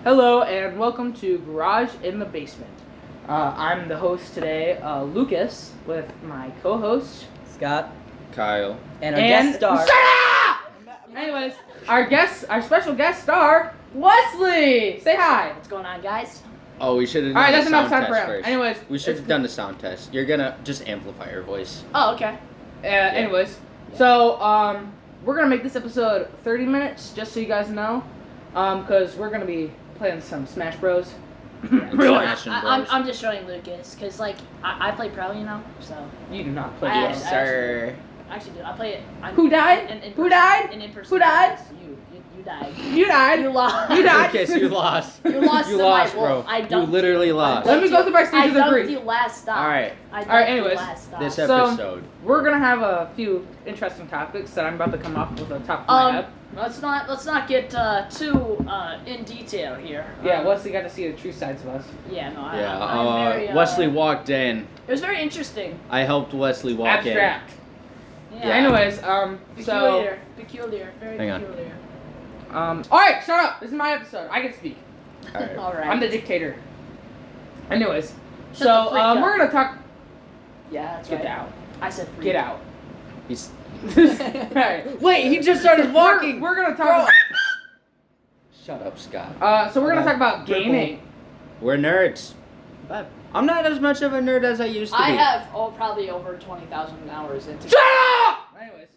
Hello and welcome to Garage in the Basement. I'm the host today, Lucas, with my co-host Scott, Kyle, and our guest star. Shut up! Anyways, our special guest star, Wesley. Say hi. What's going on, guys? Oh, we should have done All right, the that's enough sound time test for him. first. Anyways, We should have done the sound test. You're gonna just amplify your voice. Oh, okay. Anyways, so we're gonna make this episode 30 minutes, just so you guys know, because we're gonna be playing some Smash Bros. Really? I'm just showing Lucas, because, like, I play pro, you know, so. You do not play. I Bros. Yes, sir. Actually do. I play it. Who died? Who died? Who died? You died. You died. You lost. You died. Lucas, you lost. You lost You the lost, mic. bro. Well, I You dunked literally you. lost. Let me go through my stages of I grief. dunked you last stop. All right. I dunked All right, anyways, you last stop. This So- episode. We're gonna have a few interesting topics that I'm about to come up with on top of my head. Let's not get too in detail here. Yeah, Wesley got to see the true sides of us. Yeah, no. Yeah. I'm very, Wesley walked in. It was very interesting. I helped Wesley walk Abstract. Yeah. Anyways, Peculiar. Very Hang on. peculiar. alright, shut up. This is my episode. I can speak. in. All right. All right. I'm the dictator. Anyways, Shut so the freak up. we're gonna talk. Yeah, that's Get right. out. I said free. Get out. He's. Alright. Wait, he just started walking. We're gonna talk. Shut up, Scott. So we're gonna talk about gaming. We're nerds. But I'm not as much of a nerd as I used to be. I have probably over 20,000 hours into. Shut up! Anyways,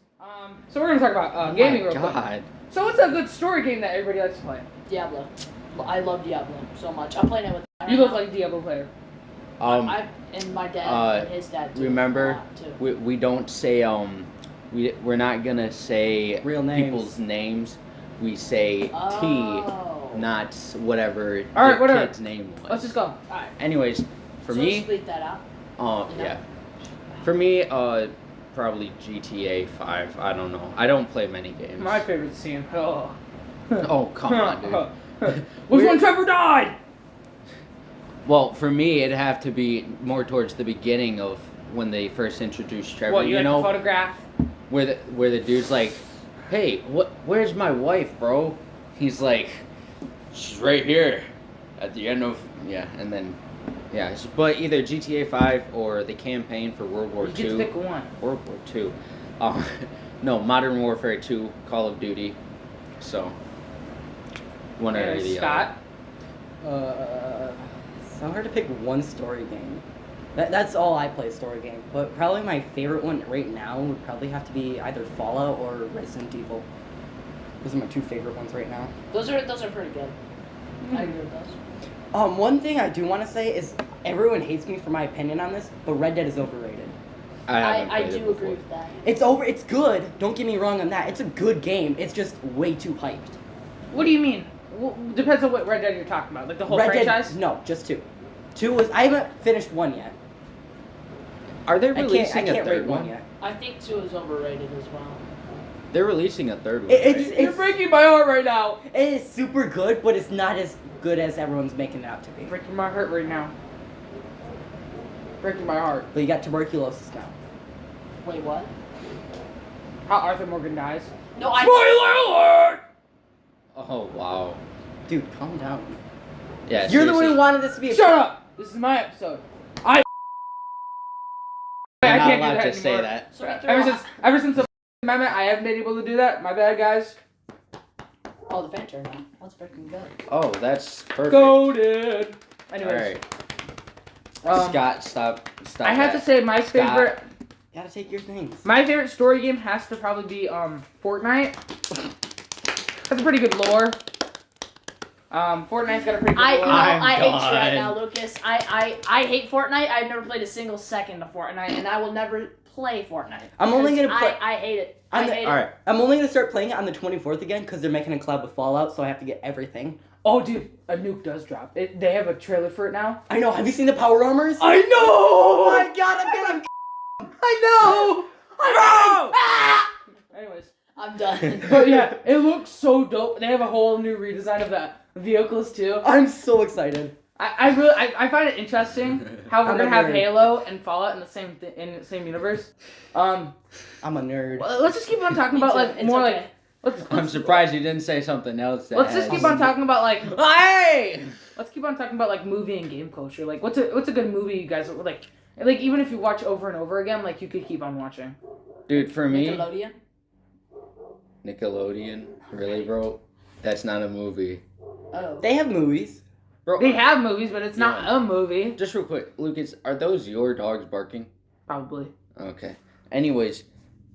so we're gonna talk about gaming real quick. God. So what's a good story game that everybody likes to play? Diablo. I love Diablo so much. I'm playing it with. You look like a Diablo player. And my dad and his dad too. Remember, Too. we don't say we're not gonna say Real names. people's names. We say Oh. T, not whatever All right, the whatever. kid's name was. Let's just go. Alright. Anyways, for So me, split that out. You know? yeah, for me, probably GTA 5. I don't know. I don't play many games. My favorite scene. Oh. Oh, come on, dude. Which one Trevor died? Well, for me, it'd have to be more towards the beginning of when they first introduced Trevor. What, you like know, the photograph? where the dude's like, "Hey, where's my wife, bro?" He's like, "She's right here, at the end of and then but either GTA 5 or the campaign for World War You get to II. pick one. World War II. No, Modern Warfare 2, Call of Duty. So one or And the Scott? So hard to pick one story game. That's all I play, story game. But probably my favorite one right now would probably have to be either Fallout or Resident Evil. Those are my two favorite ones right now. Those are pretty good. I agree with those. One thing I do want to say is everyone hates me for my opinion on this, but Red Dead is overrated. I do agree with that. It's good. Don't get me wrong on that. It's a good game. It's just way too hyped. What do you mean? Depends on what Red Dead you're talking about. Like the whole Red franchise? Dead, no, just two. I haven't finished one yet. Are they I releasing can't a rate third one one? yet. I think 2 is overrated as well. They're releasing a third one. It's You're breaking my heart right now. It is super good, but it's not as good as everyone's making it out to be. Breaking my heart right now. Breaking my heart. But you got tuberculosis now. Wait, what? How Arthur Morgan dies. No, I. Spoiler alert! Oh wow. Dude, calm down. Yeah. You're the one seriously. who wanted this to be a Shut up! This is my episode. You're I not can't do allowed that to say anymore. that. So we threw Ever since the amendment, I haven't been able to do that. My bad, guys. Oh, the fan turned on. That's freaking good. Oh, that's perfect. Goated. Anyways, Alright. Scott, stop. I have to say my favorite. Gotta take your things. My favorite story game has to probably be Fortnite. That's a pretty good lore. Fortnite's got a pretty good lore. I hate you right done. now, Lucas. I hate Fortnite. I've never played a single second of Fortnite, and I will never play Fortnite. I'm only Because gonna play- I hate it. I hate it. Alright. I'm only gonna start playing it on the 24th again because they're making a collab with Fallout, so I have to get everything. Oh, dude, a nuke does drop. They have a trailer for it now. I know. Have you seen the power armors? I know. Oh my god! I'm getting. I know. Anyways, I'm done. but yeah, it looks so dope. They have a whole new redesign of the vehicles too. I'm so excited. I find it interesting how we're I'm gonna a have nerd. Halo and Fallout in the same universe. I'm a nerd. Well, let's just keep on talking Me about too. like It's more okay. I'm surprised you didn't say something else. Let's just keep on talking about like. Hey! Let's keep on talking about like movie and game culture. Like, what's a good movie you guys like? Like, even if you watch over and over again, like you could keep on watching. Dude, for me, Nickelodeon. Really, bro? That's not a movie. Oh. They have movies. Bro, They have movies, but it's not a movie. just real quick, Lucas, are those your dogs barking? Probably. Okay. Anyways,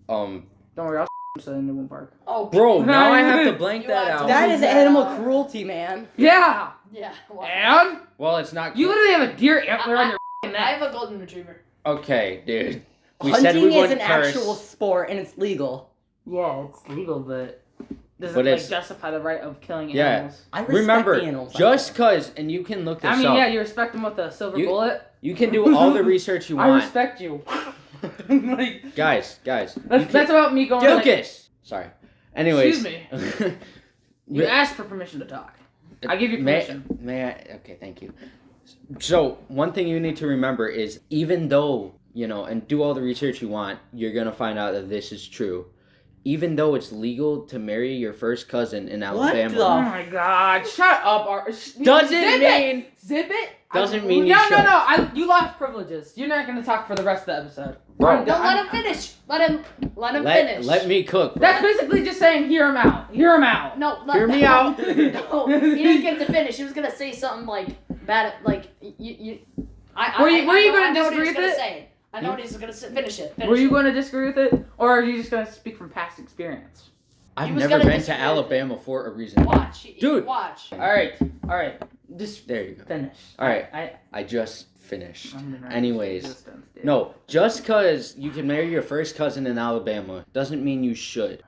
Don't worry, I'll so they won't bark. Oh, bro, now I have to blank You that have to- out. That is animal cruelty, man. Yeah. Yeah. Well, And Well, it's not. you literally have a deer antler on your I neck. have a golden retriever. Okay, dude. We Hunting said we is wouldn't an curse. actual sport and it's legal. Yeah, it's legal, but doesn't But like it's- justify the right of killing Yeah. animals. I respect Remember, the animals. just cause, and you can look this I mean, up. yeah, you respect them with a silver You- bullet. You can do all the research you I want. respect you. Like, Guys. that's about me going. Like, Lucas! Sorry. Anyways. Excuse me. You asked for permission to talk. I give you May permission. I? Okay, thank you. So, one thing you need to remember is even though, and do all the research you want, you're going to find out that this is true. Even though it's legal to marry your first cousin in Alabama. the- Oh my God! Shut up, Doesn't Zip mean. it. Zip it. Doesn't mean you no, should. No. You lost privileges. You're not gonna talk for the rest of the episode. Bro. No, let him finish. Let him finish. Let me cook, bro. That's basically just saying, hear him out. Hear him out. No, Hear me out. No, he didn't get to finish. He was gonna say something like bad, like you. Were you gonna I know what disagree he was with gonna it? say. I know what he's gonna say. Finish it. Were you going to disagree with it, or are you just going to speak from past experience? I've He was never gonna been to disagree with Alabama for a reason. watch, Dude. Watch. All right. Just There you go. finish. All right. I I just finished. I'm gonna Anyways. resistance, dude. No, just because you can marry your first cousin in Alabama doesn't mean you should,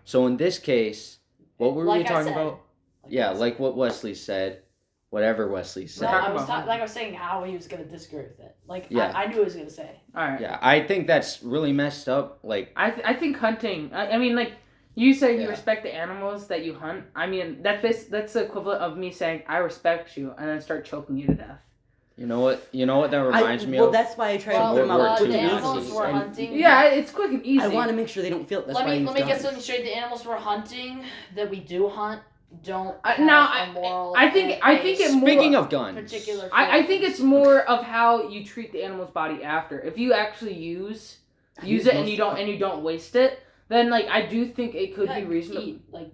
So in this case, what were Like we I talking said. about? Yeah, like what Wesley said. Whatever Wesley said. No, talking I was about like I was saying how he was gonna disagree with it. Like Yeah. I knew what he was gonna say. All right. Yeah, I think that's really messed up. Like, I think hunting. I mean, like you say you Yeah. respect the animals that you hunt. I mean, that's the equivalent of me saying I respect you and then start choking you to death. you know what that reminds me well, of? that's why I try Well, to put them out World War quick II the and animals easy. were And hunting. Yeah, it's quick and easy. I want to make sure they don't feel it. That's Let why me I get use something guns. straight. The animals we're hunting that we do hunt don't. No, have a moral I think it more. Speaking of guns, particular. I think feelings. it's more of how you treat the animal's body after. If you actually use it and you don't waste it, then like I do think it could be reasonable. Eat, like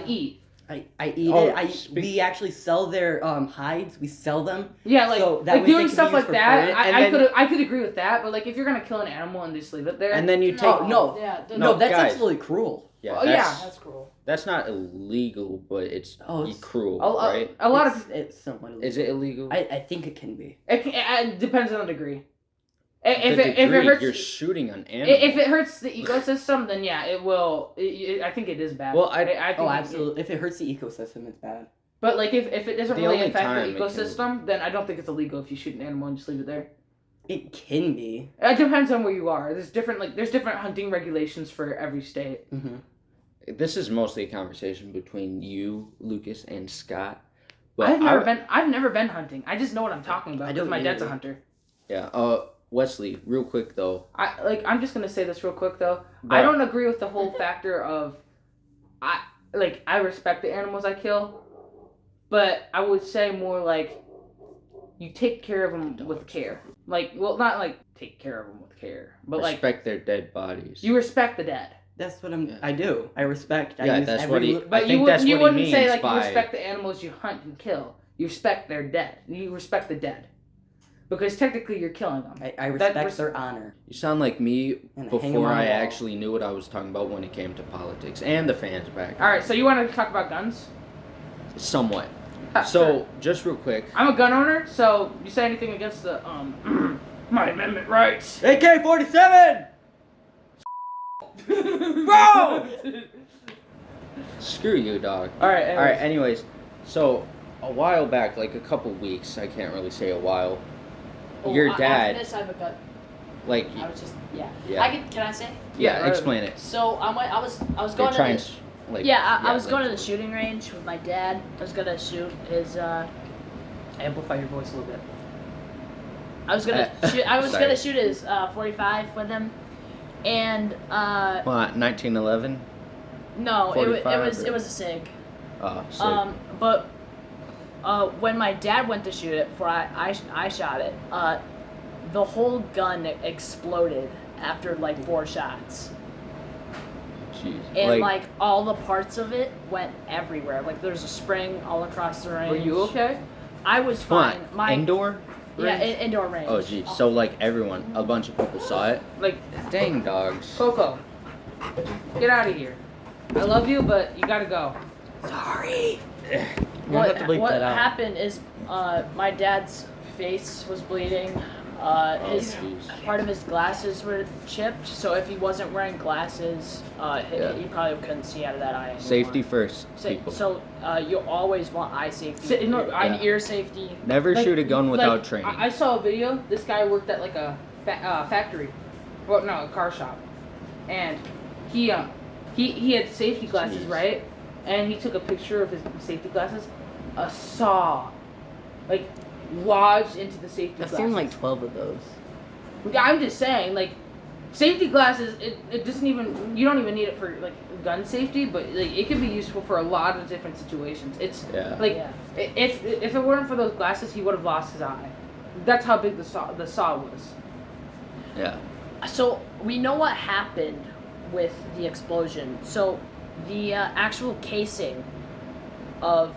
Eat. I eat Oh, it. We actually sell their hides. We sell them. Yeah, like, So that like way they doing can stuff be used like for that. fur. And I could agree with that, but like if you're gonna kill an animal and just leave it there, and then you take. Oh, no. Yeah. No, that's guys. absolutely cruel. Yeah, Well, that's, That's cruel. that's not illegal, but it's cruel, right? a lot of It's somewhat illegal. Is it illegal? I think it can be. it depends on the degree. The If it degree, hurts, you're shooting an animal. if it hurts the ecosystem, then yeah, it will. I think it is bad. Well, I think Oh, absolutely. If it hurts the ecosystem, it's bad. But like if it doesn't The really only affect time the it can- ecosystem, then I don't think it's illegal if you shoot an animal and just leave it there. It can be. It depends on where you are. There's different hunting regulations for every state. Mm-hmm. This is mostly a conversation between you, Lucas, and Scott. But I've never been hunting. I just know what I'm talking about I because don't my dad's a either. hunter. Yeah. Wesley, real quick though. I'm just gonna say this real quick though. But- I don't agree with the whole factor of I respect the animals I kill, but I would say more like you take care of them with care. Like, well, not like take care of them with care, but Respect their dead bodies. you respect the dead. That's what I'm. Yeah. I do. I respect. I Yeah, use that's every what he- li- I But think you that's wouldn't, you what he wouldn't say means like by- you respect the animals you hunt and kill. You respect their dead. You respect the dead, because technically you're killing them. I respect their honor. You sound like me And hang 'em before on the I wall. actually knew what I was talking about when it came to politics and the fans back. All right, so you want to talk about guns? Somewhat. Sure. So, just real quick. I'm a gun owner, so you say anything against the my amendment rights? AK-47. Bro! Screw you, dog. All right. All right. Anyways, so a while back, like a couple weeks, I can't really say a while. Your After dad, this, I have a gut. like, I was just Yeah. Can I say? yeah, explain it. So I was You're going to trying, the, like, I was like- going to the shooting range with my dad. I was gonna shoot his. Amplify your voice a little bit. I was gonna shoot. I was Sorry. gonna shoot his 45 with him, and What, 1911? No, it 45 was or- it was a SIG. Sick. But when my dad went to shoot it before I shot it, the whole gun exploded after like 4 shots. Jeez. And like all the parts of it went everywhere. Like there's a spring all across the range. Were you okay? I was What? fine. Indoor? Yeah, range? indoor range. Oh, geez. So, like, a bunch of people saw it? Like, Dang, dogs. Coco, get out of here. I love you, but you gotta go. Sorry. What have to bleep that out. happened is my dad's face was bleeding. His jeez. part of his glasses were chipped, so if he wasn't wearing glasses, he probably couldn't see out of that eye anymore. Safety first, people. So you always want eye safety and Yeah. ear safety. Never Like- shoot a gun without like, training. I saw a video. This guy worked at like a factory, well, no, a car shop, and he had safety glasses, Jeez. right? And he took a picture of his safety glasses. A saw, like, lodged into the safety I've glasses. seen like 12 of those. I'm just saying, like, safety glasses. It doesn't even. You don't even need it for like gun safety, but like it could be useful for a lot of different situations. It's Yeah. like Yeah. if it weren't for those glasses, he would have lost his eye. That's how big the saw was. Yeah. So we know what happened with the explosion. So the actual casing of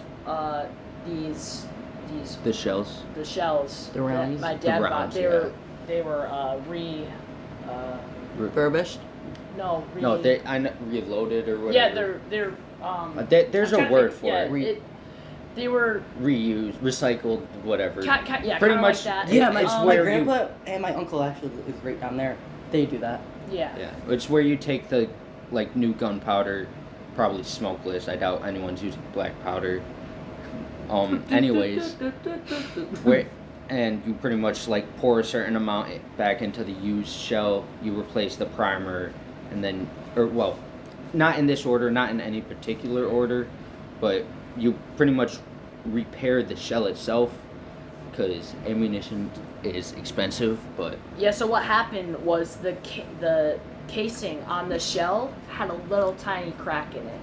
these The shells. the shells The that rounds? my The dad bought, rounds, they yeah. were Refurbished? No, I know, reloaded or whatever. yeah they're There's I'm a trying to word think- for yeah, it. they were Reused, recycled, whatever. yeah Pretty kinda much- like that. Yeah, It's my where grandpa and my uncle actually is right down there. They do that. yeah. Yeah, it's where you take the like new gunpowder, probably smokeless. I doubt anyone's using black powder. Anyways, where and you pretty much like pour a certain amount back into the used shell. You replace the primer, and then not in this order, not in any particular order, but you pretty much repair the shell itself because ammunition is expensive. But Yeah, so what happened was the casing on the shell had a little tiny crack in it.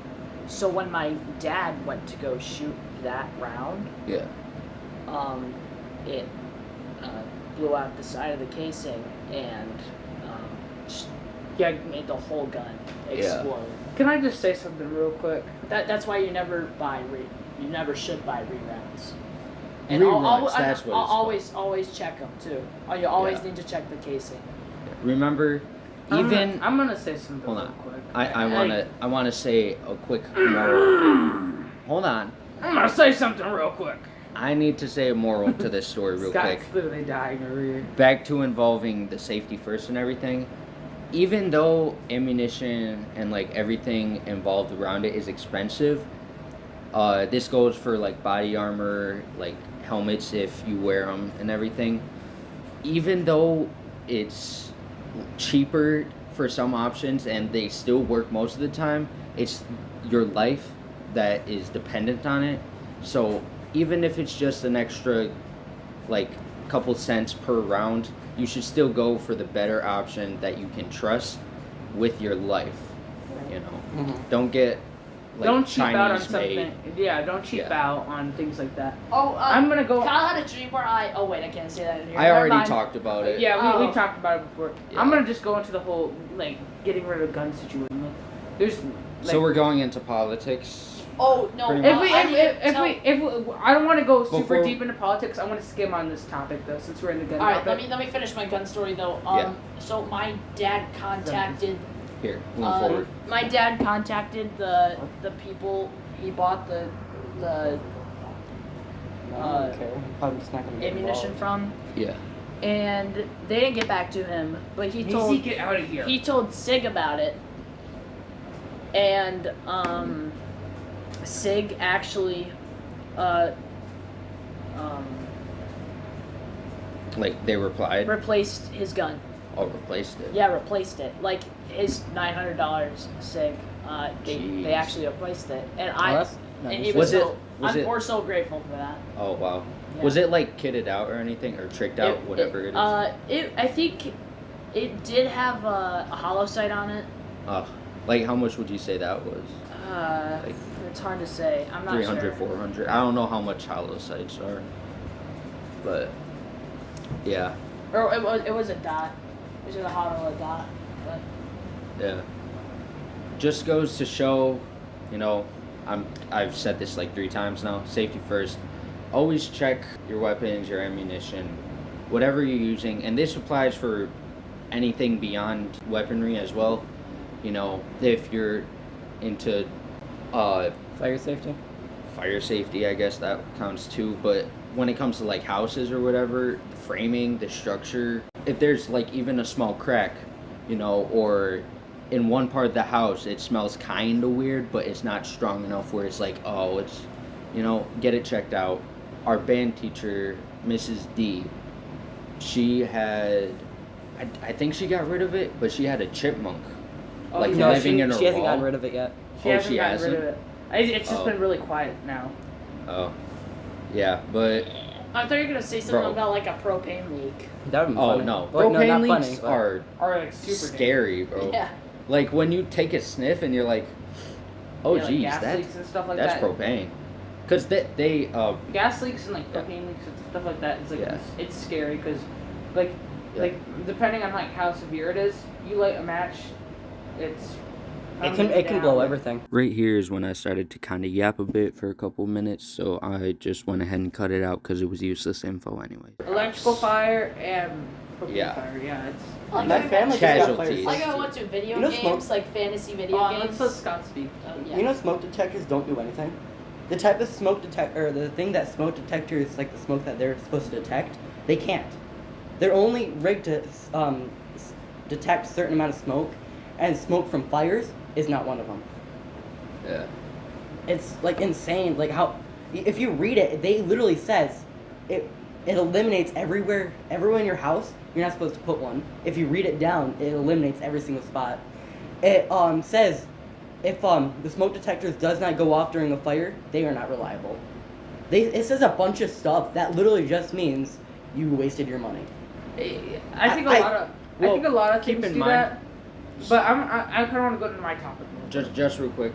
So when my dad went to go shoot that round, yeah, it blew out the side of the casing and just Yeah. made the whole gun Yeah. explode. Can I just say something real quick? That's why you never should buy re-rounds. And Reruns, that's what it's always check them too. You always Yeah. need to check the casing. remember, I'm even gonna say something hold real on. quick. I wanna say a quick moral. Hold on. I'm gonna say something real quick. I need to say a moral to this story real quick. Scott's literally dying over here. Back to involving the safety first and everything. Even though ammunition and like everything involved around it is expensive, this goes for like body armor, like helmets if you wear them and everything. Even though it's cheaper for some options and they still work most of the time, it's your life that is dependent on it. So even if it's just an extra like couple cents per round, you should still go for the better option that you can trust with your life. You know, don't get like Don't cheap out on Chinese something. made. Yeah, don't cheap Yeah. out on things like that. Oh, I'm gonna go. Kyle had a dream where oh wait, I can't say that in here. I Never already mind. talked about it. Yeah, we Oh. talked about it before. Yeah. I'm gonna just go into the whole like getting rid of gun situation. Like, there's. Like, So we're going into politics. Oh no! Pretty If much. we, I need to tell- if we, I don't want to go super Before- deep into politics. I want to skim on this topic though, since we're in the gun All right, topic. let me finish my gun story though. Yeah. So my dad contacted. Here, move forward. My dad contacted the people he bought the I don't care. I'm just not gonna get ammunition involved. from, Yeah. and they didn't get back to him. But he told get out of here. he told Sig about it, and Sig actually Like they replied. replaced his gun. Oh, replaced it. Yeah, replaced it. Like his $900 Sig. They Jeez. actually replaced it, and Oh, that's and nice. it Was was, it- we're so grateful for that. Oh wow. Yeah. Was it like kitted out or anything, or tricked out, whatever it is? I think it did have a hollow sight on it. Oh, like how much would you say that was? Like It's hard to say. I'm not 300, sure. 400. I don't know how much hollow sights are, but yeah, Or it was a dot. It was a hollow dot. But yeah. Just goes to show, you know, I've said this like 3 times now. Safety first. Always check your weapons, your ammunition, whatever you're using, and this applies for anything beyond weaponry as well. You know, if you're into Fire safety. fire safety, I guess that counts too. But when it comes to like houses or whatever, the framing, the structure, if there's like even a small crack, you know, or in one part of the house it smells kind of weird, but it's not strong enough where it's like, oh, it's, you know, get it checked out. Our band teacher, Mrs. D, she had, I think she got rid of it, but she had a chipmunk, like no, living in her she hasn't wall. gotten rid of it yet. She Oh, hasn't she gotten rid hasn't? of it. It's just Oh. been really quiet now. Oh, yeah, but I thought you were gonna say something Bro. about like a propane leak. That would be oh funny. no, Well, no, propane not leaks funny, but- are Or like super scary, bro. Yeah. Like when you take a sniff and you're like, oh Yeah, like geez, gas that's leaks and stuff like that's that. propane. Cause they Gas leaks and like Yeah. propane leaks and stuff like that. It's like Yeah. it's scary because, like, Yeah. like depending on like how severe it is, you light a match, it's It can blow everything. Right here is when I started to kind of yap a bit for a couple minutes, so I just went ahead and cut it out because it was useless info anyway. Electrical fire and propane Yeah. fire. Yeah, it's. Like My I family just got fire Casualties. Like I safety. went to video You know games, smoke- like fantasy video Let's games. let Scott speak. Yeah. You know, smoke detectors don't do anything. The type of smoke detector, or the thing that smoke detectors, like the smoke that they're supposed to detect, they can't. They're only rigged to detect a certain amount of smoke, and smoke from fires is not one of them. Yeah. It's like insane. Like how, if you read it, they literally says it eliminates everywhere in your house. You're not supposed to put one. If you read it down, it eliminates every single spot. It says if the smoke detectors does not go off during a fire, they are not reliable. It says a bunch of stuff that literally just means you wasted your money. I think I think a lot of keep things in do mind- that. But I kind of want to go into my topic. Just real quick,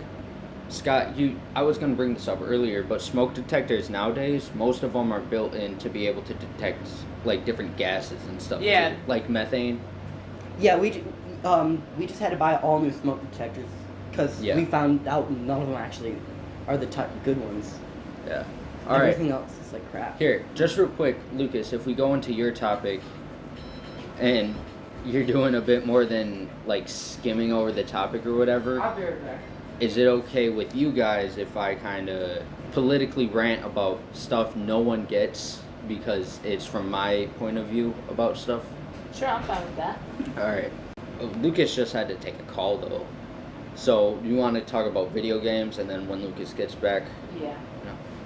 Scott, I was gonna bring this up earlier, but smoke detectors nowadays, most of them are built in to be able to detect like different gases and stuff. Yeah. too. Like methane. Yeah, we just had to buy all new smoke detectors because Yeah. we found out none of them actually are the good ones. Yeah. All right. Everything else is like crap. Here, just real quick, Lucas, if we go into your topic, and you're doing a bit more than like skimming over the topic or whatever, I'll be right back. is it okay with you guys if I kind of politically rant about stuff no one gets because it's from my point of view about stuff? Sure, I'm fine with that. All right. Lucas just had to take a call though. So, you want to talk about video games and then when Lucas gets back? Yeah.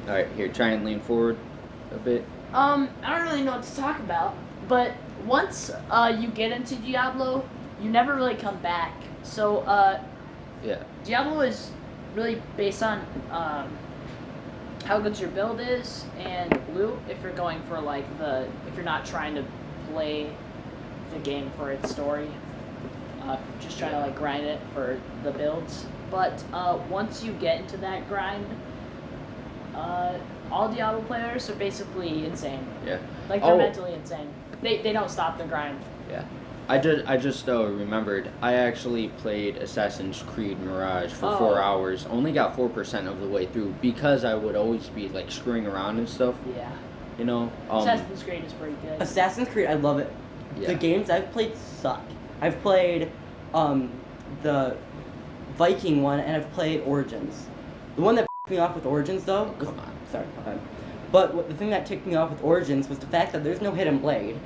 All right, here, try and lean forward a bit. I don't really know what to talk about, but once you get into Diablo, you never really come back. So Yeah. Diablo is really based on how good your build is and loot. If you're going for like if you're not trying to play the game for its story, just trying to like grind it for the builds. But once you get into that grind, all Diablo players are basically insane. Yeah. Like they're Oh. mentally insane. They don't stop the grind. Yeah. I just remembered I actually played Assassin's Creed Mirage for 4 Oh. hours. Only got 4% of the way through because I would always be like screwing around and stuff, Yeah. you know. Assassin's Creed is pretty good. Assassin's Creed, I love it. Yeah. The games I've played suck. I've played the Viking one and I've played Origins. The one that me off with Origins though was, Come on. sorry, okay. But the thing that ticked me off with Origins was the fact that there's no hidden blade.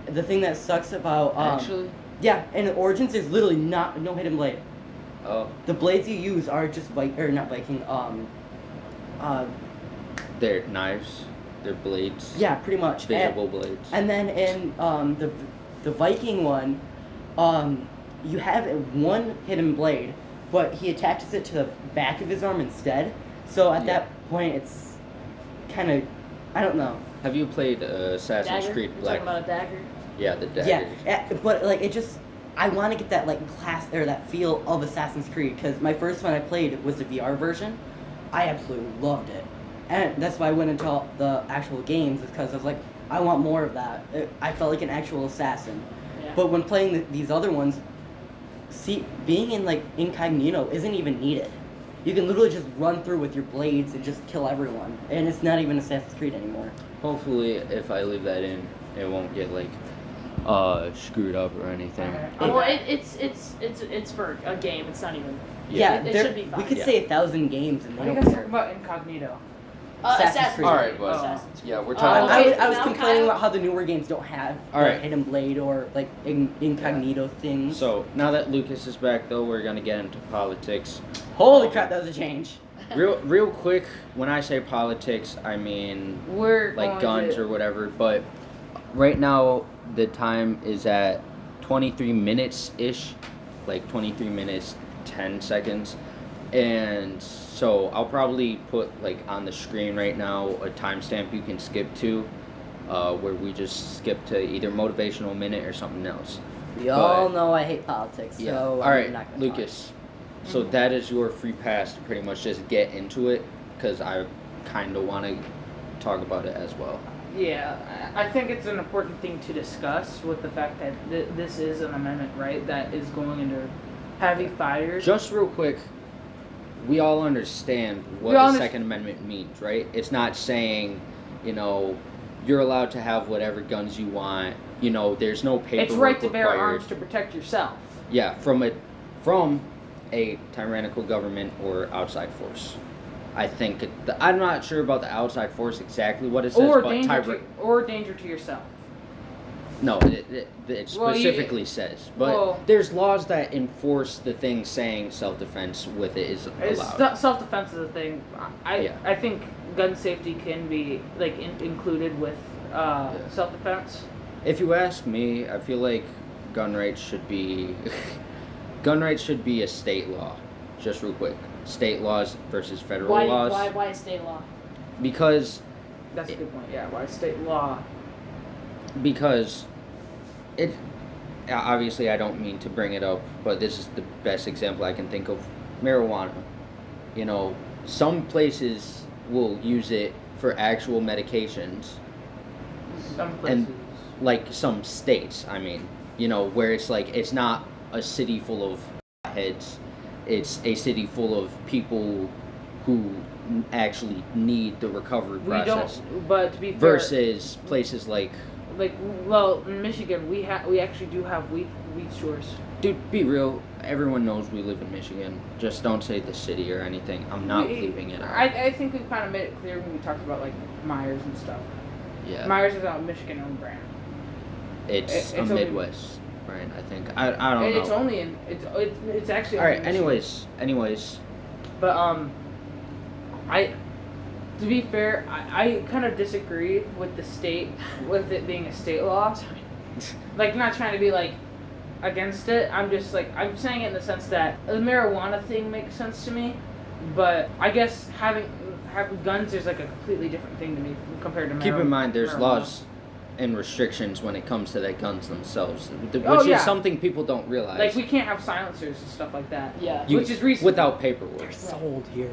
The thing that sucks about Actually. yeah, in Origins there's literally no hidden blade. Oh. The blades you use are just not Viking. They're knives. They're blades. Yeah, pretty much. Visible blades. And then in the Viking one, you have one hidden blade, but he attaches it to the back of his arm instead. So at Yeah. that point, it's kind of, I don't know. Have you played Assassin's Dagger? Creed You're Black? talking about a dagger? Yeah, the dagger. Yeah, but like it just I want to get that like class or that feel of Assassin's Creed because my first one I played was the VR version. I absolutely loved it, and that's why I went into the actual games, is because I was like, I want more of that. I felt like an actual assassin. Yeah. But when playing these other ones, being in like incognito isn't even needed. You can literally just run through with your blades and just kill everyone, and it's not even Assassin's Creed anymore. Hopefully, if I leave that in, it won't get like screwed up or anything. Well, it's for a game. It's not even. Yeah, it should be fine. we could Yeah. say 1,000 games and What they are you don't guys care. talking about incognito? Assassin's Creed. All right, but Assassin's Creed. yeah, we're I, talking. Okay, I was now complaining Kyle- about how the newer games don't have All right. hidden blade or like incognito things. So now that Lucas is back, though, we're gonna get into politics. Holy crap, that was a change. Real quick. When I say politics, I mean We're like going guns to- or whatever. But right now the time is at 23 minutes ish, like 23 minutes 10 seconds, and so I'll probably put like on the screen right now a timestamp you can skip to, where we just skip to either motivational minute or something else. We all know I hate politics, Yeah. so All right, I'm not gonna Lucas. So that is your free pass to pretty much just get into it, because I kind of want to talk about it as well. Yeah, I think it's an important thing to discuss with the fact that this is an amendment, right, that is going into heavy fires. Just real quick, we all understand what We all the underst- Second Amendment means, right? It's not saying, you're allowed to have whatever guns you want. There's no paperwork It's right to bear required. arms to protect yourself. Yeah, from a tyrannical government or outside force. I think I'm not sure about the outside force exactly what it says, Or but danger to yourself. no, it Well, specifically says. But well- there's laws that enforce the thing saying self-defense with it is allowed. Self-defense is a thing. Yeah. I think gun safety can be like included with self-defense. If you ask me, I feel like gun rights should be a state law. Just real quick, state laws versus federal laws. Why state law? Because That's a good point. Yeah, why state law? it obviously I don't mean to bring it up, but this is the best example I can think of. Marijuana. Some places will use it for actual medications, Some places. like some states, I mean, where it's like it's not a city full of heads, it's a city full of people who actually need the recovery we process. don't. But to be fair, Versus places like, in Michigan, we actually do have weed stores. dude, be real, everyone knows we live in Michigan. Just don't say the city or anything. I'm not leaving it out. I think we've kind of made it clear when we talked about like Myers and stuff. Yeah, Myers is a Michigan-owned brand. it's it's a only- Midwest brand, I think. I don't know. It's only in it's actually. All only right. in Michigan. Anyways. But to be fair, I kind of disagree with with it being a state law. Like, not trying to be like against it. I'm just like, I'm saying it in the sense that the marijuana thing makes sense to me, but I guess having guns is like a completely different thing to me compared to Keep in mind, there's marijuana. laws and restrictions when it comes to the guns themselves, which Oh, yeah. is something people don't realize. Like, we can't have silencers and stuff like that. Yeah. You- which is reasonable. without paperwork. They're sold here.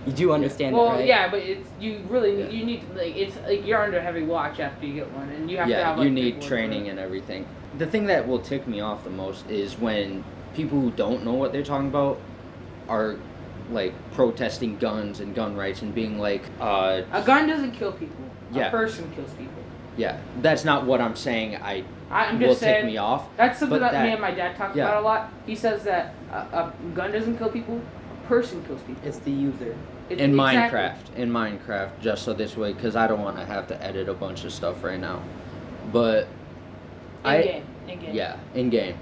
You do understand Well, it, right? yeah, but you really Yeah. you need like it's like you're under heavy watch after you get one, and you have to have Yeah, like you need paperwork for training it. and everything. The thing that will tick me off the most is when people who don't know what they're talking about are like protesting guns and gun rights and being like, A gun doesn't kill people. Yeah. A person kills people. yeah, that's not what I'm saying. I'm Will just tick saying me off. that's something but that me and my dad talk yeah. about a lot. He says that a gun doesn't kill people. A person kills people. It's the user. In Exactly. Minecraft, just so this way, because I don't want to have to edit a bunch of stuff right now. But In game. yeah, in game,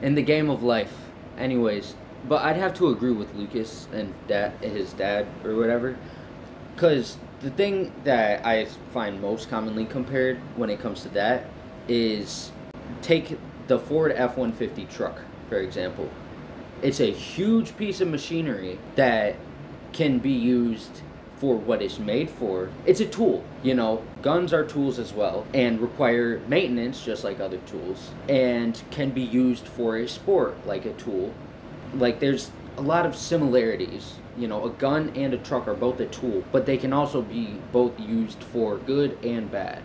in the game of life. Anyways, but I'd have to agree with Lucas and his dad or whatever, because the thing that I find most commonly compared when it comes to that is take the Ford F-150 truck, for example. It's a huge piece of machinery that can be used for what it's made for. It's a tool, you know. Guns are tools as well and require maintenance just like other tools, and can be used for a sport like a tool. Like there's a lot of similarities. You know, a gun and a truck are both a tool, but they can also be both used for good and bad.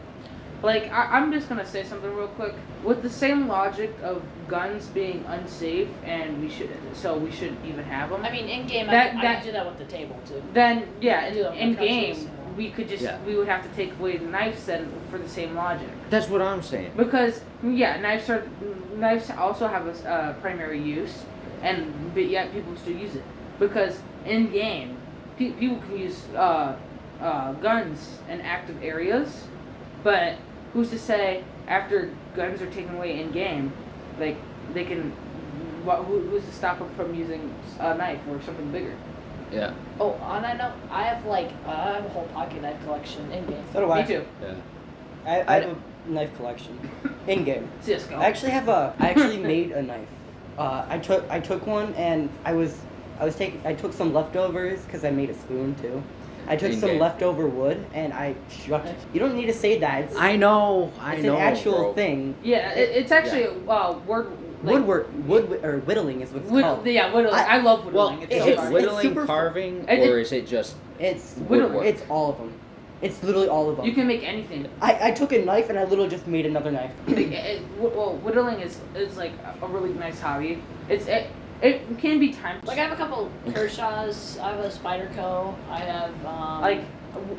Like, I'm just gonna say something real quick. With the same logic of guns being unsafe and we should even have them. I mean, in game, That- I that- can do that with the table too. Then yeah, Do them in with crutches, game yeah. we could just Yeah. we would have to take away the knives then for the same logic. That's what I'm saying. Because yeah, knives also have a primary use, but yet people still use it because in game people can use guns in active areas, but who's to say after guns are taken away in game, like they can? Who's to stop them from using a knife or something bigger? Yeah. Oh, on that note, I have a whole pocket knife collection in game. So do I. Me too. Yeah. I have a knife collection in game. Cisco. I actually made a knife. I took one and I took some leftovers because I made a spoon too. I took some In-game. leftover wood and I struck it. You don't need to say that. It's, I know. it's an actual bro. thing. Yeah, it's actually word. Like, Whittling is what it's called. Yeah, whittling. I love whittling. Well, it's is so it fun. whitt- whittling, super fun. carving, It- or is it just It's Whittling. It's all of them. It's literally all of them. You can make anything. I took a knife and I literally just made another knife. Whittling is like a really nice hobby. It can be time. Like I have a couple Kershaws. I have a Spyderco. I have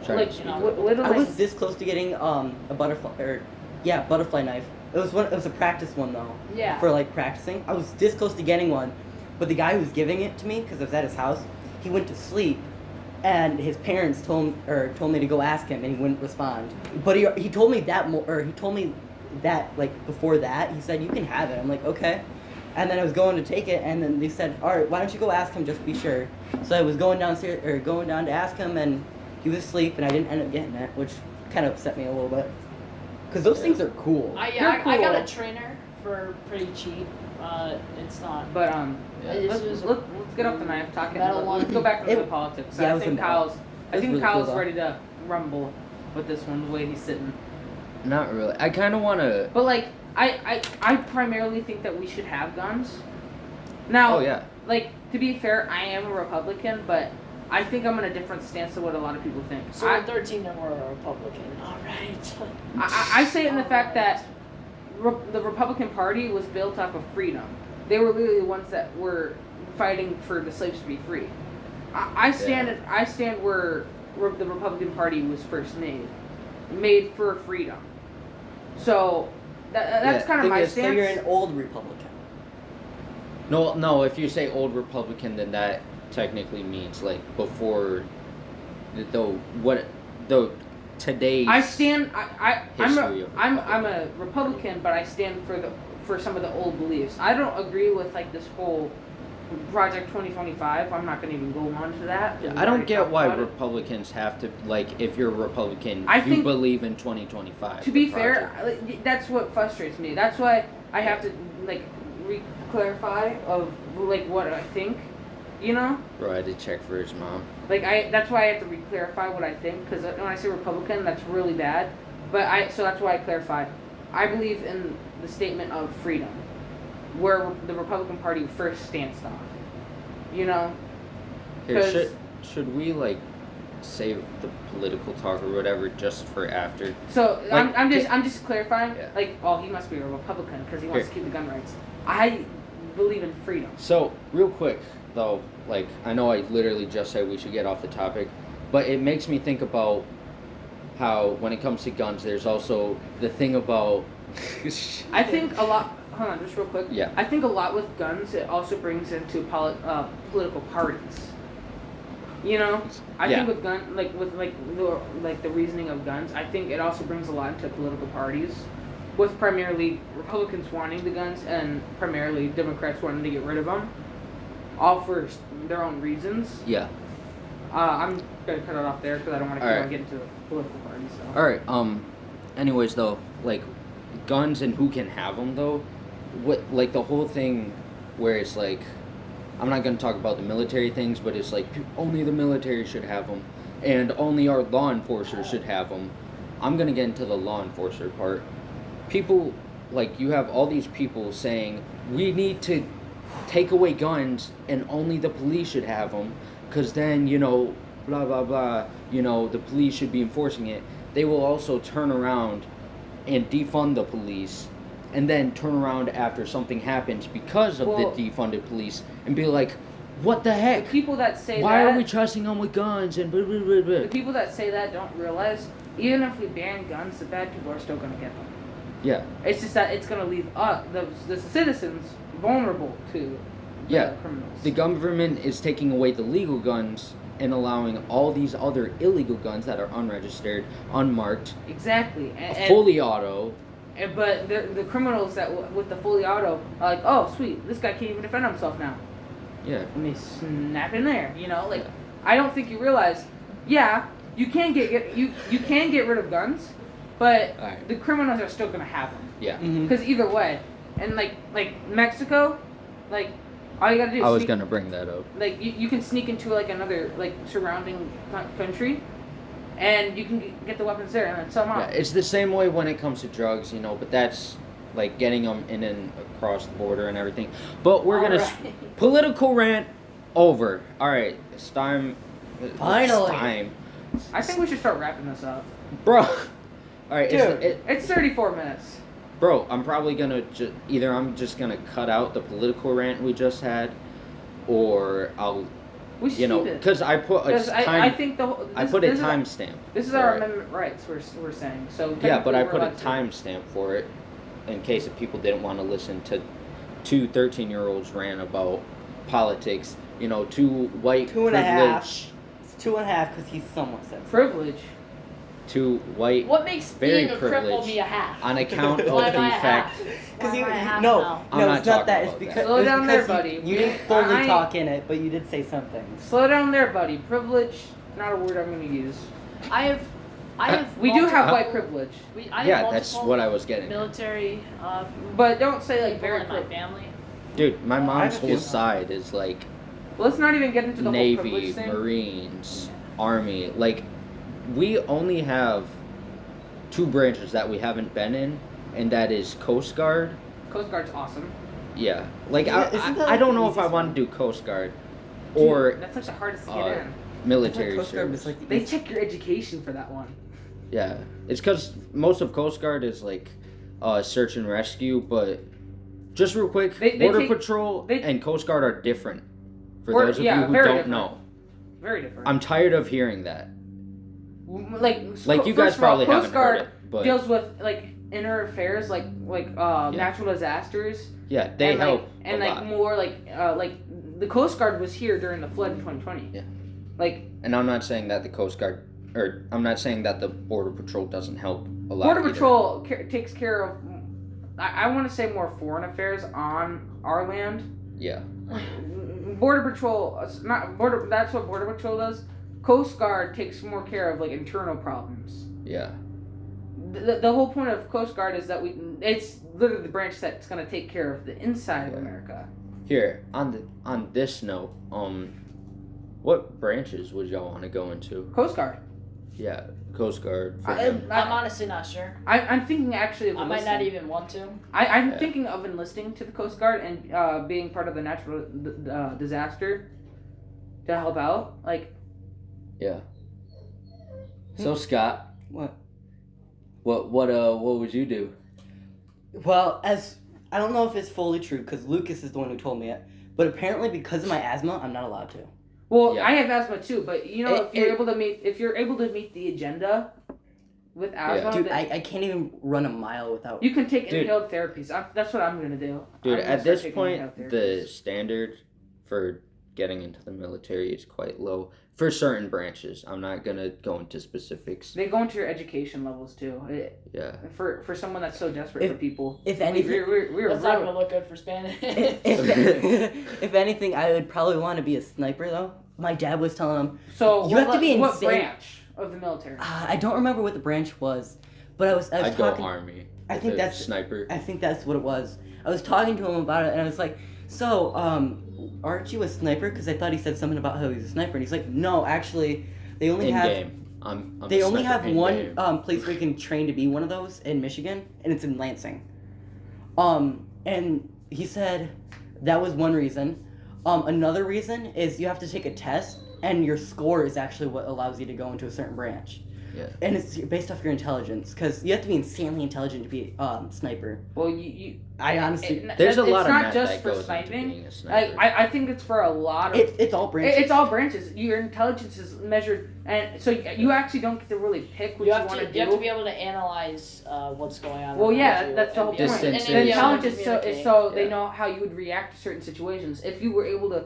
Sorry, like you know, whittling. I was this close to getting a butterfly knife. It was a practice one though. Yeah. For like practicing. I was this close to getting one, but the guy who was giving it to me, because I was at his house, he went to sleep, and his parents told me to go ask him, and he wouldn't respond. But he told me that like before that he said you can have it. I'm like okay, and then I was going to take it, and then they said all right, why don't you go ask him, just be sure. So I was going down to ask him, and he was asleep, and I didn't end up getting it, which kind of upset me a little bit. Because those things are cool. I They're got cool. a trainer for pretty cheap. It's not. But It's- let's get off the knife talking. Metal Let's one. go back into It- the politics. yeah, it I was think a metal. Really Kyle's cool, though. ready to rumble with this one the way he's sitting. not really. I kind of want to. But like I primarily think that we should have guns. Now, Oh yeah. like to be fair, I am a Republican, but I think I'm in a different stance than what a lot of people think. So we're 13 and we're a Republican. All right. I say it in the fact that the Republican Party was built off of freedom. They were literally the ones that were fighting for the slaves to be free. I stand where the Republican Party was first made for freedom. So that's Yeah, kind of thing my is, So stance. you're an old Republican. No. If you say old Republican, then that technically means like before, today's. I'm History of a Republican, but I stand for some of the old beliefs. I don't agree with like this whole Project 2025. I'm not going to even go on to that. Yeah, We've I don't already get talked why about it. Republicans have to like. If you're a Republican, I you think- believe in 2025. To be the fair, project. like, that's what frustrates me. That's why I have to like clarify of like what I think. You know, Bro, I had to check for his mom. that's why I have to re-clarify what I think, because when I say Republican, that's really bad. So that's why I clarify. I believe in the statement of freedom, where the Republican Party first stanced off. You know, Here, 'Cause- should we like save the political talk or whatever just for after? so Like, I'm just clarifying. Yeah. Like, oh, he must be a Republican because he wants Here. to keep the gun rights. I believe in freedom. So real quick though, like I know I literally just said we should get off the topic, but it makes me think about how when it comes to guns, there's also the thing about. I think a lot. Hold on, just real quick. Yeah. I think a lot with guns, it also brings into political parties. You know, I Yeah. think with the reasoning of guns, I think it also brings a lot into political parties, with primarily Republicans wanting the guns and primarily Democrats wanting to get rid of them, all for their own reasons. Yeah. I'm gonna cut it off there because I don't want to keep Alright. on getting to the political parties. So. All right. Anyways, though, like guns and who can have them though, what like the whole thing where it's like, I'm not gonna talk about the military things, but it's like only the military should have them, and only our law enforcers should have them. I'm gonna get into the law enforcer part. People, like, you have all these people saying we need to take away guns and only the police should have them, because then, you know, blah blah blah, you know, the police should be enforcing it. They will also turn around and defund the police, and then turn around after something happens because of the defunded police and be like, what the heck? The people that say why that, are we trusting them with guns and blah, blah, blah, blah. The people that say that don't realize, even if we ban guns, the bad people are still going to get them. Yeah. It's just that it's going to leave us, the citizens, vulnerable to the criminals. The government is taking away the legal guns and allowing all these other illegal guns that are unregistered, unmarked, Exactly. fully auto. But the criminals that with the fully auto are like, oh, sweet, this guy can't even defend himself now. Yeah. Let me snap in there, you know? Like, I don't think you realize, yeah, you can you can get rid of guns, but the criminals are still going to have them. Yeah. Because either way, and like Mexico, like, all you gotta do is I was gonna bring that up. Like, you can sneak into, like, another, like, surrounding country, and you can get the weapons there and then sell them off. Yeah, it's the same way when it comes to drugs, you know, but that's, like, getting them in and across the border and everything. But we're gonna... Political rant over. Alright, it's time... Finally. It's time. I think we should start wrapping this up. Bro! Alright, Dude, it's 34 minutes. Bro, I'm probably gonna either I'm just gonna cut out the political rant we just had, or I'll, we should keep it. because I put a time. I think I put a timestamp. This is our amendment rights. We're saying so. Yeah, but I put a timestamp for it, in case if people didn't want to listen to two 13-year-olds rant about politics. You know, two white 2.5. It's 2.5 because he's somewhat sensitive. Privilege. Two white. What makes very being a cripple me a half? On account of the Why am I a fact. Because Why am I a half no, now? I'm not it's not that. talking It's about because that. Slow down there, you, buddy. You didn't fully talk in it, but you did say something. Slow down there, buddy. Privilege, not a word I'm going to use. I have. We do have white privilege. Yeah, that's what I was getting. Military. But don't say like people very in my family. Dude, my mom's have a whole few. side is like Let's not even get into the whole Navy, privilege thing. Marines, Army. Like, we only have two branches that we haven't been in, and that is Coast Guard. Coast Guard's awesome. Yeah. Like, Yeah, isn't that I don't like know the if I easiest want one? to do Coast Guard Dude, or that's like the hardest to get in. military Coast Guard was service. like They check your education for that one. Yeah. It's because most of Coast Guard is like search and rescue, but just real quick, They Border take- Patrol and Coast Guard are different. For Border- those of yeah, you who very don't different. know. Very different. I'm tired of hearing that. Like you guys probably Coast haven't Guard heard it, but deals with like inner affairs, like natural disasters. yeah, they and, help like, and a like lot. more like the Coast Guard was here during the flood in 2020. Yeah. Like And I'm not saying that the Coast Guard, or I'm not saying that the Border Patrol doesn't help a lot. Border either. Patrol takes care of. I want to say more foreign affairs on our land. Yeah. Border Patrol, not border. That's what Border Patrol does. Coast Guard takes more care of like internal problems. Yeah. The whole point of Coast Guard is that it's literally the branch that's going to take care of the inside of America. Here, on this note, what branches would y'all want to go into? Coast Guard. Yeah, Coast Guard. For I- him. I'm honestly not sure. I'm thinking actually of I might enlisting. not even want to. I'm Yeah. thinking of enlisting to the Coast Guard and being part of the natural disaster to help out. Like, Yeah. So Scott, What? what would you do? Well, as I don't know if it's fully true because Lucas is the one who told me it, but apparently because of my asthma, I'm not allowed to. well, Yeah. I have asthma too, but you know, It- if you're able to meet the agenda with asthma, Dude, then I can't even run a mile without. you can take Dude. inhaled therapies. That's what I'm gonna do. Dude, I'm gonna at start this taking point, inhaled the therapies. standard for getting into the military is quite low for certain branches. I'm not gonna go into specifics. They go into your education levels too. Yeah. For someone that's so desperate for people. If anything, we're That's not real- gonna look good for Spanish. if anything, I would probably want to be a sniper though. My dad was telling him. So You have to be what insane. branch of the military? I don't remember what the branch was, but I was I'd go talking. Army. I If think it's that's sniper. I think that's what it was. I was talking to him about it, and I was like, "So, aren't you a sniper?" Because I thought he said something about how he's a sniper, and he's like, "No, actually, They only In have game. I'm they a only sniper have in one game. place where you can train to be one of those in Michigan, and it's in Lansing. And he said that was one reason. Another reason is you have to take a test, and your score is actually what allows you to go into a certain branch. Yeah. And it's based off your intelligence, because you have to be insanely intelligent to be sniper. Well, you I honestly, There's a it's lot of not math just that for goes sniping. into being a sniper. I think it's for a lot of. it's all branches. It's all branches. Your intelligence is measured, and so you actually don't get to really pick what you want to do. You have to be able to analyze what's going on. Well, around yeah, you that's the and whole be point. able to- Distance and The then be able to intelligence is communicate. so they Yeah. know how you would react to certain situations. If you were able to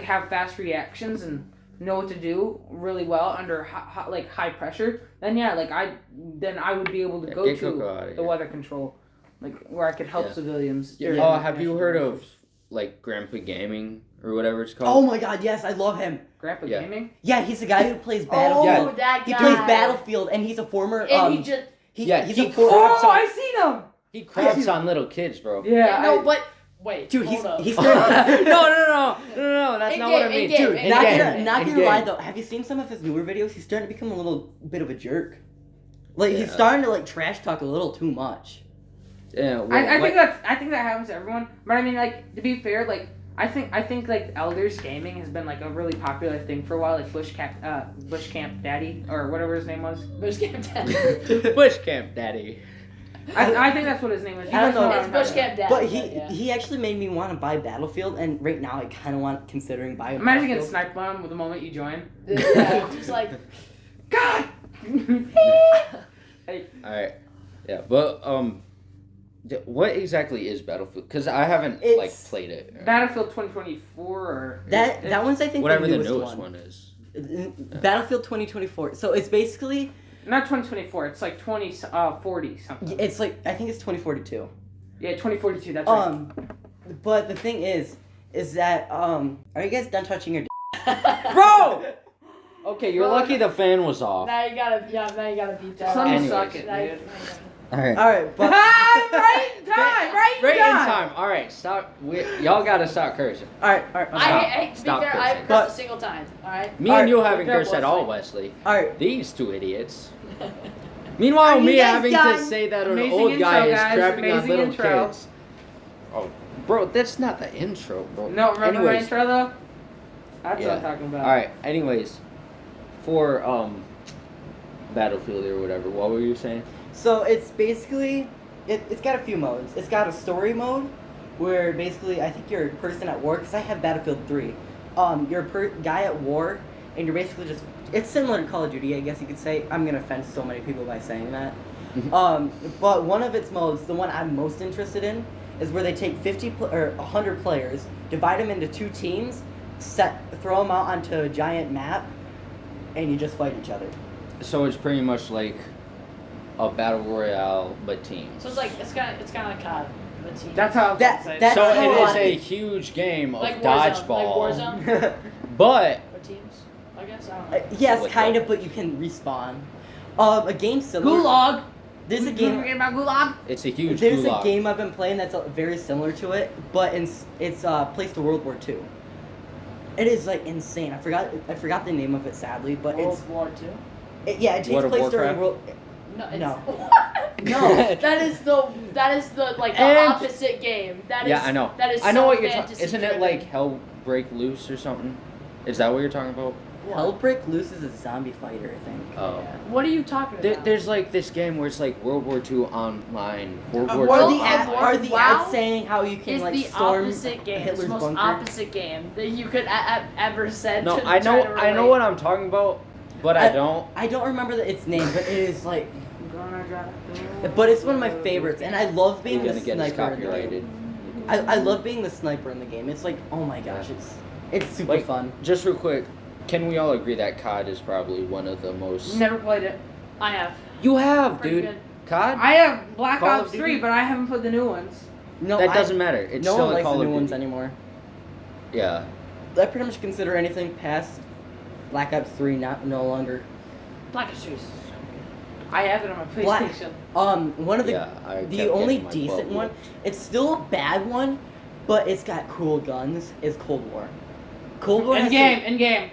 have fast reactions and know what to do really well under high pressure, then yeah, I would be able to Yeah, go get Coco to outta the here. weather control, where I could help Yeah. civilians. Yeah. during Oh, have you national heard emergencies. of Grandpa Gaming or whatever it's Oh called? my God, yes, I love him. Grandpa Yeah. Gaming? Yeah, he's the guy who plays Oh, Battlefield. that guy. He plays Battlefield, and he's a former. And he just he's he a former. craps Oh, on- I seen him. He craps on little kids, bro. Yeah, no, but wait, Dude, hold up. he's no, that's In not game, what I in mean. game, Dude, in in not game, gonna, in not gonna lie game. though. Have you seen some of his newer videos? He's starting to become a little bit of a jerk. Like Yeah. he's starting to trash talk a little too much. Yeah, well, I what- think that happens to everyone. But I mean, to be fair, I think elders gaming has been a really popular thing for a while, like Bush Camp Daddy or whatever his name was. Bush Camp Dad. Bush Camp Daddy. I think that's what his name is. You I don't guys know. what It's I'm Bush talking Camp Dad. But yeah. he actually made me want to buy Battlefield, and right now I kind of want considering buying. about. Imagine getting Battlefield. sniped on the moment you join. Yeah, just like God. Alright. Yeah, but, what exactly is Battlefield? Because I haven't, It's- played it. Battlefield 2024 or That one's I think Whatever the newest newest one. one is. Battlefield 2024. So it's basically not 2024. It's 2040 something. it's I think it's 2042. Yeah, 2042. That's right. But the thing is that are you guys done touching your? Bro! Okay, you're lucky the fan was off. now you gotta beat that. Let me Anyways. suck it, Now you- dude. Alright. All right, but right in time. Right in Right in time. time. Alright, stop. Y'all gotta stop cursing. all right. To be Stop fair, I haven't cursing. cursed a single time. All right. Me Alright, and you good haven't job, cursed at all, Wesley. Wesley. All right. These two idiots. Meanwhile, Are you me guys having done? to say that an Amazing old guy intro, is guys. crapping on Amazing little intro. kids. Oh, bro, that's not the intro, bro. No, remember my Anyways, intro though? That's Yeah. what I'm talking about. Alright, anyways. For, Battlefield or whatever, what were you saying? So it's basically it's got a few modes. It's got a story mode where basically I think you're a person at war because I have Battlefield 3. You're a guy at war and you're basically just it's similar to Call of Duty, I guess you could say. I'm gonna offend so many people by saying that. But one of its modes, the one I'm most interested in, is where they take 100 players, divide them into two teams, throw them out onto a giant map, and you just fight each other. So it's pretty much like a battle royale, but teams. So it's kind of like COD, but team. That's how I was That- gonna say. that's So how it is I- a huge game of like dodgeball. Warzone, like Warzone, But or teams. I guess I don't know. Yes, What, kind what? of, but you can respawn. A game similar. Gulag. There's a You game. forget about Gulag? it's a huge There's gulag. a game I've been playing that's very similar to it, but it's placed to World War II. It is insane. I forgot the name of it sadly, but World War II. it takes World of place during Warcraft? World. No, it's, No. What? No. that is the the And- opposite game. That is Yeah, I know. That is I know so what you're talking. fantasy Isn't it driven. like Hell Break Loose or something? Is that what you're talking about? What? Hellbreak Loose is a zombie fighter, I think. Oh. Yeah. What are you talking about? There's this game where it's like World War II online. World War Are II the online. are the WoW ads saying how you can It's the storm opposite game. It's Hitler's the most bunker? opposite game that you could ever said. No, to I try know to I know relate. what I'm talking about, but I don't. I don't remember its name, but it is Gonna drive- but it's one of my favorites, and I love being You're the gonna get us sniper in the game. copyrighted. I love being the sniper in the game. It's oh my gosh, it's super Like, fun. Just real quick, can we all agree that COD is probably one of the most? Never played it. I have. You have, Pretty dude. good. COD? I have Black Call of Ops Duty? 3, but I haven't played the new ones. No, that doesn't matter. It's no still one a likes Call the of new ones Duty. anymore. Yeah. I pretty much consider anything past Black Ops 3 no longer. Black Ops 3 is I have it on my Black- PlayStation. One of the Yeah, I the kept only getting my decent butt one, whooped. it's still a bad one, but it's got cool guns. Is Cold War. Cold War In has game.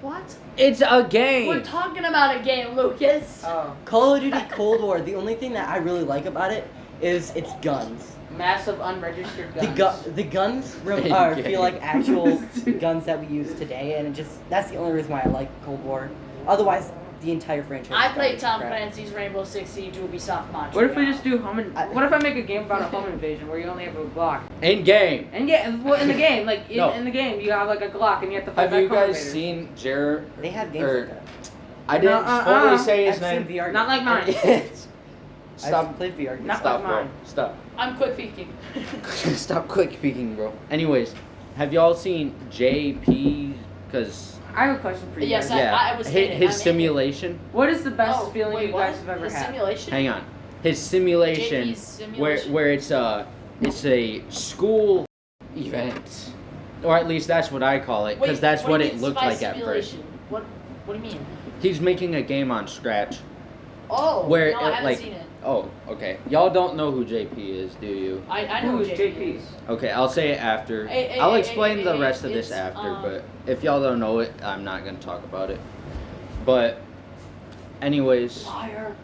What? It's a game. We're talking about a game, Lucas. Oh, Call of Duty Cold War. The only thing that I really like about it is its guns. massive unregistered guns. The guns In-game. feel like actual guns that we use today, and that's the only reason why I like Cold War. Otherwise, the entire franchise. I is played Tom crap. Clancy's Rainbow Six Siege Ubisoft Montreal. What if we just do home? I- What if I make a game about a home invasion where you only have a Glock? In game. And yeah, well, in the game, like No. in the game, you have like a Glock and you have to fight Have back you home guys invaders. seen Jared? They have games Or- like that. I didn't No, fully say his I've name. seen VR Not like mine. Stop. I've played VR games. Not Stop, like bro. mine. Stop. I'm quick peeking. Stop quick peeking, bro. Anyways, have y'all seen JP? Because I have a question for you Yes, guys. I was in it. I'm in his it. simulation. What is the best Oh, feeling wait, you what? guys have ever His had? simulation? Hang on. His simulation, JP's simulation? where it's a school event, or at least that's what I call it, because Wait, that's what do you it mean looked by like at first. simulation? What do you mean? He's making a game on Scratch. Oh, Where no, it, I haven't like- seen it. Oh, okay. Y'all don't know who JP is, do you? I know Who is JP JP? is. Okay, I'll say it after. Hey, I'll hey, explain hey, the hey, rest of this it's, after, but if y'all don't know it, I'm not gonna talk about it. But, anyways, Liar.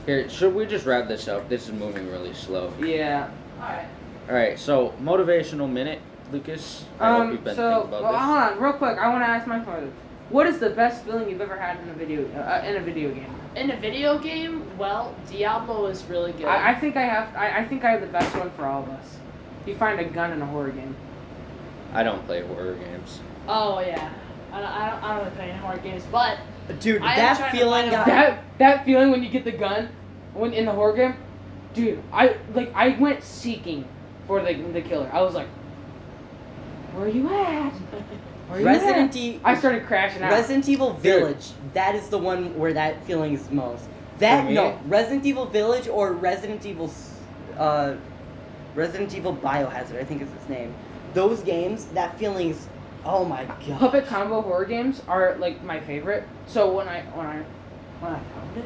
here, should we just wrap this up? This is moving really slow. Yeah. Alright. Alright, so, motivational minute, Lucas. I hope you've been So thinking about hold on, real quick. I want to ask my father. What is the best feeling you've ever had in a video game? In a video game, well, Diablo is really good. I think I have the best one for all of us. You find a gun in a horror game. this. I don't play horror games. Oh yeah. I don't really play any horror games, but Dude, I am that trying to feeling find got. out- That feeling when you get the gun, when in the horror game, dude. I went seeking for the killer. I was like, where are you at? Where you Resident at? Evil. I started crashing out. Resident Evil Village. That is the one where that feeling is most. For me? No, Resident Evil Village or Resident Evil Biohazard, I think is its name. Those games, that feeling is, oh my god. Puppet combo horror games are like my favorite. So when I found it,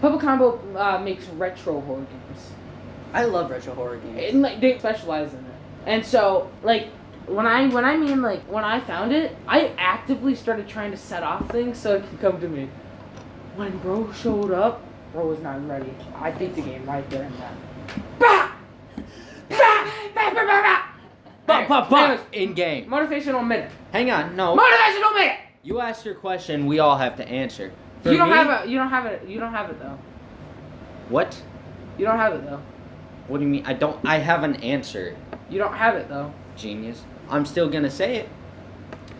Puppet combo makes retro horror games. I love retro horror games. And like they specialize in it. And so like when I found it, I actively started trying to set off things so it could come to me. When bro showed up, bro was not ready. I beat the game right there and then. Bah! Bah! Bah! Bah! Bah! Bah! But, Anyways, in game. motivational minute. Hang on, no. Motivational minute. You asked your question, we all have to answer. For You don't me- have it though. What? You don't have it though. What do you mean? I have an answer, You don't have it though. genius. I'm still gonna say it.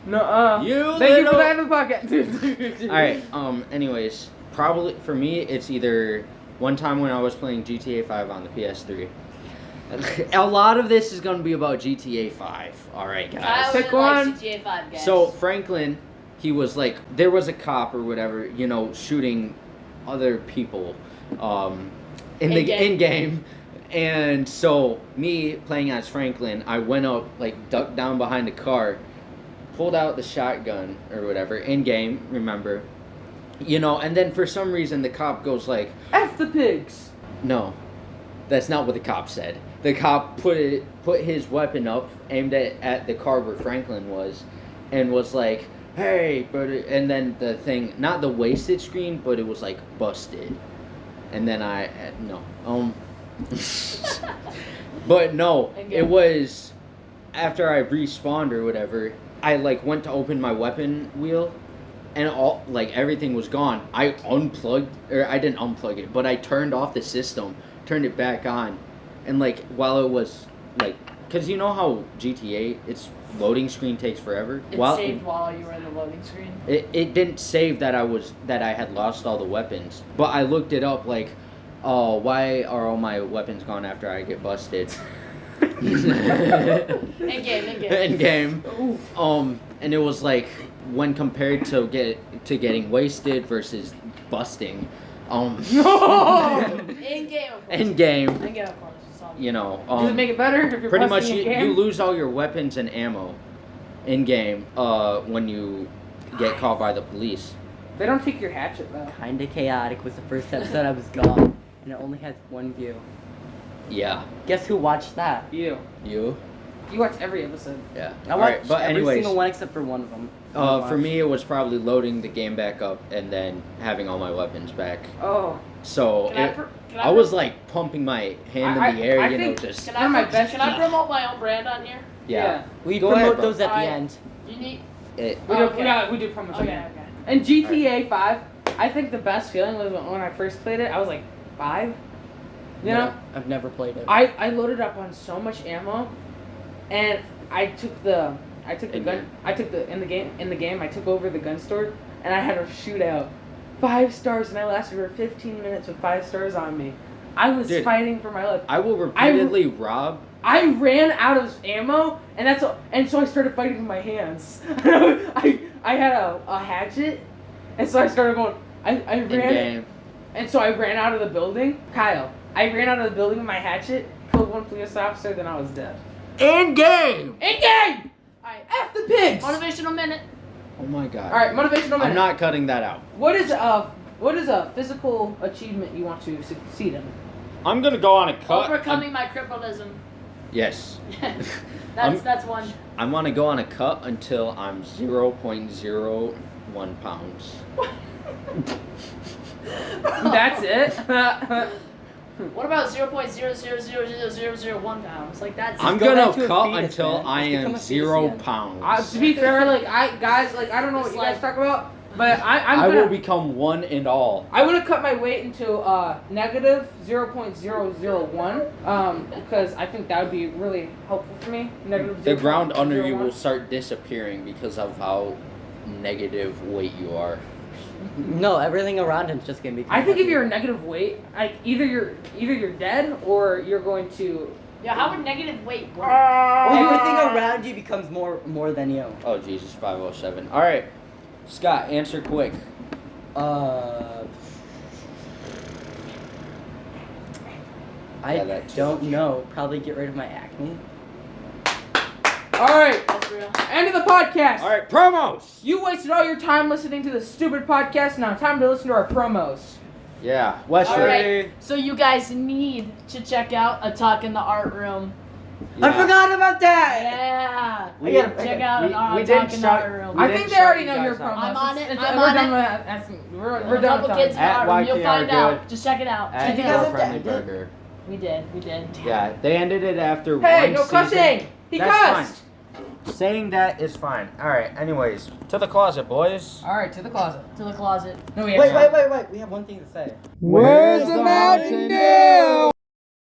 No, You thank you for little- that in the podcast. Alright, anyways, probably for me, it's either one time when I was playing GTA 5 on the PS3. A lot of this is gonna be about GTA 5. Alright, I guys. Pick really like one. GTA 5 guys. So, Franklin, he was like, there was a cop or whatever, shooting other people in the In-game. in-game. And so, me playing as Franklin, I went up, like, ducked down behind the car, pulled out the shotgun or whatever, in-game, remember. And then for some reason the cop goes like, F the pigs. no, that's not what the cop said. The cop put his weapon up, aimed it at the car where Franklin was, and was like, hey, but and then the thing, not the wasted screen, but it was like busted. And then but no, it was after I respawned or whatever, I like went to open my weapon wheel and all like everything was gone. I didn't unplug it, but I turned off the system, turned it back on, and like while it was like, cause you know how GTA, its loading screen takes forever. it saved while you were in the loading screen. It didn't save that I had lost all the weapons, but I looked it up like, oh, why are all my weapons gone after I get busted? In game. In game. And it was like when compared to getting wasted versus busting, In game. in game, In game, of course. So. Does it make it better if you're pretty much busting you, in game? you lose all your weapons and ammo in game when you get caught by the police. They don't take your hatchet though. Kinda chaotic was the first episode. I was gone, and it only had one view. Yeah. Guess who watched that? You. You? You watch every episode. Yeah. I All watched right, but every anyways, single one except for one of them. for me, it was probably loading the game back up and then having all my weapons back. Oh. So Can I was like pumping my hand in the air, I you know, think- just Can one of my best Can I keys. promote my own brand on here? yeah. We Go promote ahead, bro. those at the Alright. end. You need. It, We Okay. do promos Okay. again. Okay. And GTA 5, I think the best feeling was when I first played it. I was like 5. You know? I've never played it. I loaded up on so much ammo, and I took the In gun. game? I took the in the game. I took over the gun store, and I had a shootout. 5 stars, and I lasted for 15 minutes with 5 stars on me. I was Dude, fighting for my life. I will repeatedly rob. I ran out of ammo, and so I started fighting with my hands. I had a hatchet, and so I started going. I In ran, game. and so I ran out of the building. Kyle, I ran out of the building with my hatchet, killed one police officer, then I was dead. In game. In game. Alright. F the pigs. Motivational minute. Oh my god. All right, motivational minute. I'm not cutting that out. What is a physical achievement you want to succeed in? I'm gonna go on a cut. Overcoming my crippledism. Yes. That's one. I want to go on a cut until I'm 0.01 pounds. That's it. What about 0.0000001 pounds? Like that's. I'm go gonna back to a cut fetus, until man. I Just become am a fetus 0 again. pounds. To be fair, like I don't know what you guys talk about, but I'm I gonna. will become one and all. I want to cut my weight into negative 0.001 because I think that would be really helpful for me. Negative. The ground under you 0.01. will start disappearing because of how negative weight you are. No, everything around him's just gonna be. I think if you're a negative weight, like either you're dead or you're going to. Yeah, how would negative weight work? everything around you becomes more than you. Oh Jesus, 507. All right, Scott, answer quick. I Yeah, that too. don't know. Probably get rid of my acne. All right, That's real. end of the podcast. All right, promos. You wasted all your time listening to this stupid podcast. Now time to listen to our promos. Yeah, Wesley. All right. So you guys need to check out A Talk in the Art Room. I forgot about that. Yeah. We- Check out we A Talk didn't in the shout- Art Room. we I didn't think they shout already you know your guys out. promos. I'm on it, It's- I'm we're on done it. with that. We're A done couple with kids in that. the art room. You'll YKR find good. out. Just check it out. At Check it you guys out. have Friendly to end it? Burger. We did. Yeah, they ended it after Hey, one no season. cussing. He That's cussed. Saying that is fine. All right. Anyways, to the closet, boys. All right, to the closet. To the closet. No, we Wait. have We have one thing to say. Where's the Mountain Dew?